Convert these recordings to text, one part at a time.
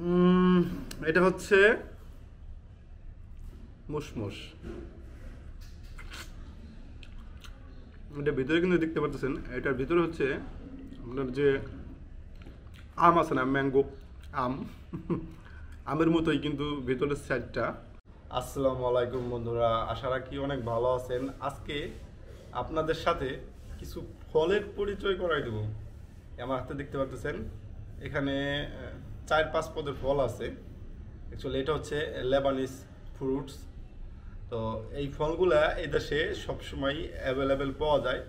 উম, এটা হচ্ছে মুসমুস। এটার ভিতরে কিন্তু দেখতে পাচ্ছেন, এটার ভিতরে হচ্ছে আপনার যে আম আছে না, ম্যাঙ্গো আম। আমের মতোই কিন্তু ভিতরের সাইডটা। আসসালামু আলাইকুম বন্ধুরা, আশা রাখি অনেক ভালো আছেন। আজকে আপনাদের সাথে কিছু ফলের পরিচয় করাই দেব। আমার হাতে দেখতে পাচ্ছেন এখানে 4-5 পদের ফল আছে। অ্যাকচুয়ালি এটা হচ্ছে লেবানিজ ফ্রুটস। তো এই ফলগুলা এই দেশে সবসময় অ্যাভেলেবেল পাওয়া যায়,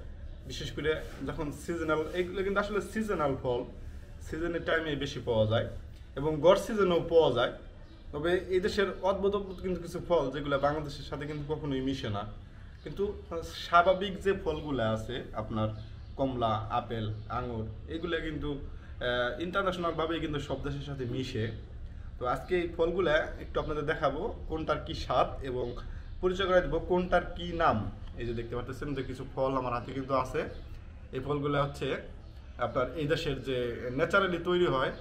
বিশেষ করে যখন সিজনাল। এইগুলো কিন্তু আসলে সিজনাল ফল, সিজনের টাইমে বেশি পাওয়া যায় এবং গড় সিজনেও পাওয়া যায়। তবে এই দেশের অদ্ভুত অদ্ভুত কিন্তু কিছু ফল যেগুলো বাংলাদেশের সাথে কিন্তু কখনোই মিশে না। কিন্তু স্বাভাবিক যে ফলগুলো আছে আপনার কমলা, আপেল, আঙুর, এগুলো কিন্তু ইন্টারন্যাশনালভাবে কিন্তু সব দেশের সাথে মিশে। তো আজকে এই ফলগুলা একটু আপনাদের দেখাবো কোনটার কি স্বাদ এবং পরিচয় করে দেবো কোনটার কি নাম। এই যে দেখতে পাচ্ছেন যে কিছু ফল আমার হাতে কিন্তু আছে। এই ফলগুলো হচ্ছে আপনার এই দেশের যে ন্যাচারালি তৈরি হয়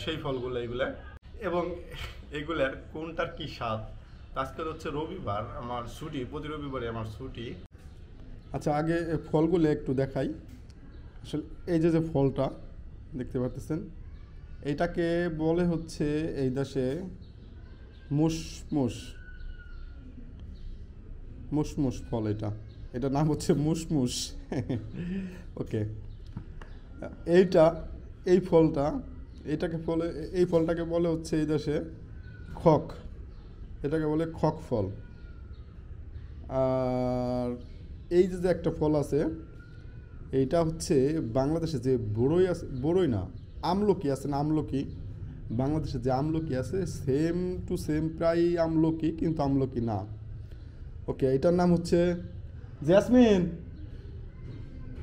সেই ফলগুলো এইগুলা, এবং এগুলার কোনটার কি স্বাদ। আজকে হচ্ছে রবিবার, আমার ছুটি, প্রতি রবিবারে আমার ছুটি। আচ্ছা, আগে ফলগুলো একটু দেখাই। আসলে এই যে যে ফলটা দেখতে পাচ্ছেন, এইটাকে বলে হচ্ছে এই দেশে মুসমুস। মুসমুস ফল এটা, এটার নাম হচ্ছে মুসমুস। ওকে, এইটা, এই ফলটা, এইটাকে বলে, এই ফলটাকে বলে হচ্ছে এই দেশে খক। এটাকে বলে খক ফল। আর এই যে যে একটা ফল আছে, এইটা হচ্ছে বাংলাদেশে যে বড়ই আছে, বড়ই না, আমলকি আছে না, আমলকি। বাংলাদেশে যে আমলকি আছে সেম টু সেম প্রায় আমলকি, কিন্তু আমলকি না। ওকে, এটার নাম হচ্ছে জেসমিন।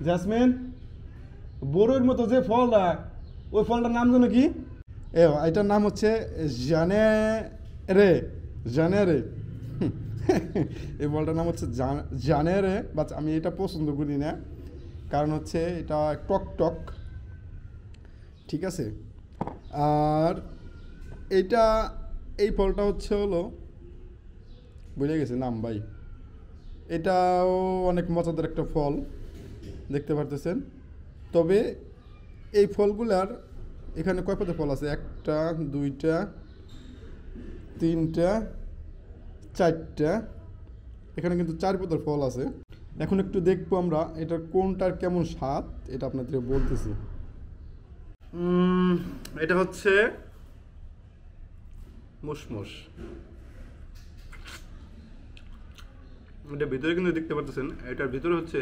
জেসমিন, বড়ইর মতো যে ফলটা, ওই ফলটার নাম জানো কি? এটার নাম হচ্ছে জানেরে। জানেরে। এই ফলটার নাম হচ্ছে জানেরে। বাট আমি এটা পছন্দ করি না, কারণ হচ্ছে এটা টক টক। ঠিক আছে। আর এইটা, এই ফলটা হচ্ছে হলো, বুঝে গেছে নাম ভাই। এটাও অনেক মজাদার একটা ফল, দেখতে পারতেছেন। তবে এই ফলগুলার এখানে কয় পদের ফল আছে? একটা, দুইটা, তিনটা, চারটা। এখানে কিন্তু 4 পদের ফল আছে। এখন একটু দেখবো আমরা এটার কোনটার কেমন স্বাদ, এটা আপনাদের বলতেছি। এটা হচ্ছে মুসমুস। এটা ভিতরে কিন্তু দেখতে পাচ্ছেন, এটার ভিতরে হচ্ছে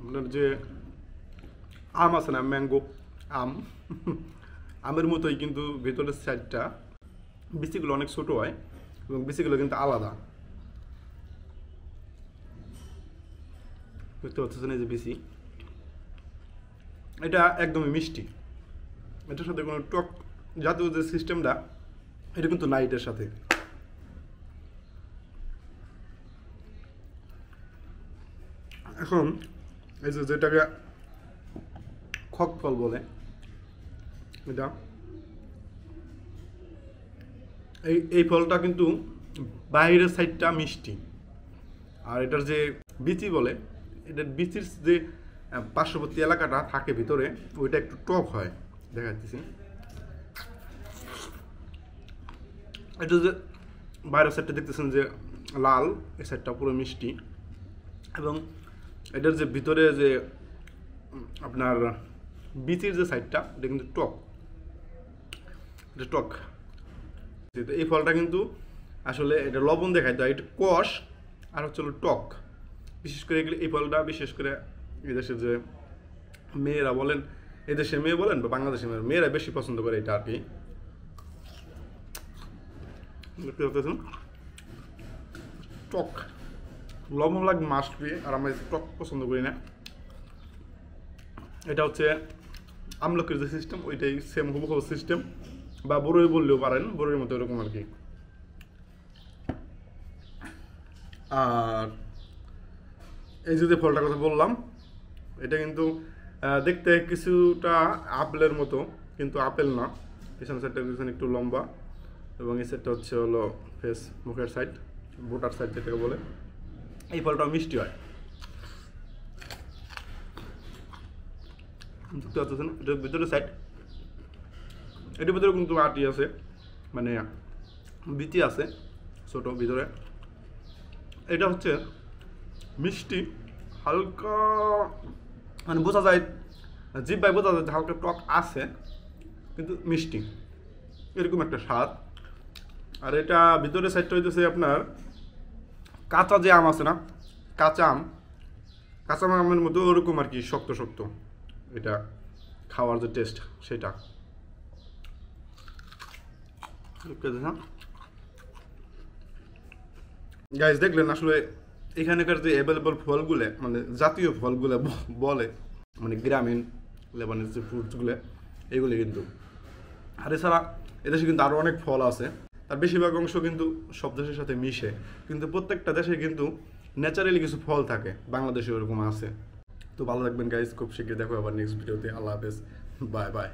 আপনার যে আম আছে না, ম্যাঙ্গো আম। আমের মতোই কিন্তু ভিতরের সাইডটা। বিচিগুলো অনেক ছোট হয় এবং বিচিগুলো কিন্তু আলাদা। দেখতে পাচ্ছেন এই যে বিচি, এটা একদমই মিষ্টি। এটার সাথে কোনো টক জাতীয় যে সিস্টেমটা, এটা কিন্তু নাই এটার সাথে। এখন এই যে যেটাকে খক ফল বলে, এটা, এই ফলটা কিন্তু বাইরের সাইডটা মিষ্টি, আর এটার যে বিচি বলে, এটার বিচির যে পার্শ্ববর্তী এলাকাটা থাকে ভিতরে, ওইটা একটু টক হয়। দেখাচ্ছি, এটা যে বাইরের সাইডটা দেখতেছেন যে লাল, এই সাইডটা পুরো মিষ্টি, এবং এটার যে ভিতরে যে আপনার বিচির যে সাইডটা, এটা কিন্তু টক। এটা টক। এই ফলটা কিন্তু আসলে এটা লবণ দেখায় দেয়, এটা কষ আর হচ্ছে টক। বিশেষ করে এগুলি, এই ফলটা বিশেষ করে এদেশের যে মেয়েরা বলেন, এদেশের মেয়ে বলেন বা বাংলাদেশের মেয়েরা বেশি পছন্দ করে এটা আর কি। দেখতে পাচ্ছেন টক, লবণ লাগবে মাস্ট বি, আর আমরা টক পছন্দ করি না। এটা হচ্ছে আমলকির যে সিস্টেম, ওইটাই সেম হুবহু সিস্টেম, বা বড়ই বললেও পারেন, বড়ির মতো এরকম আর কি। আর এই যে ফলটার কথা বললাম, এটা কিন্তু দেখতে কিছুটা আপেলের মতো, কিন্তু আপেল না, পিছনের সাইডটা দেখছেন একটু লম্বা, এবং এই সাইডটা হচ্ছে হলো ফেস, মুখের সাইড, বোটার সাইড যেটাকে বলে। এই ফলটাও মিষ্টি হয়। দেখতে পাচ্ছেন এটার ভিতরে সাইড, এটার ভিতরে কিন্তু আটি আছে, মানে বিচি আছে ছোট ভিতরে। এটা হচ্ছে মিষ্টি, হালকা মানে বোঝা যায়, জিহ্বায় বোঝা যায় হালকা টক আছে, কিন্তু মিষ্টি, এরকম একটা স্বাদ। আর এটা ভিতরে সাইডটা হইতেছে আপনার কাঁচা যে আম আছে না, কাঁচা আমের মতো ওরকম আর কি, শক্ত শক্ত। এটা খাওয়ার যে টেস্ট সেটা গাইজ দেখলেন। আসলে এখানকার যে অ্যাভেলেবল ফলগুলো, মানে জাতীয় ফলগুলো বলে, মানে গ্রামীণ লেবানের যে ফ্রুটসগুলো, এগুলি কিন্তু। আর এছাড়া এদেশে কিন্তু আরও অনেক ফল আছে, তার বেশিরভাগ অংশ কিন্তু সব দেশের সাথে মিশে, কিন্তু প্রত্যেকটা দেশে কিন্তু ন্যাচারালি কিছু ফল থাকে, বাংলাদেশে ওরকম আছে। তো ভালো থাকবেন গাইজ, খুব শীঘ্রই দেখো আবার নেক্সট ভিডিওতে। আল্লাহ হাফেজ, বাই বাই।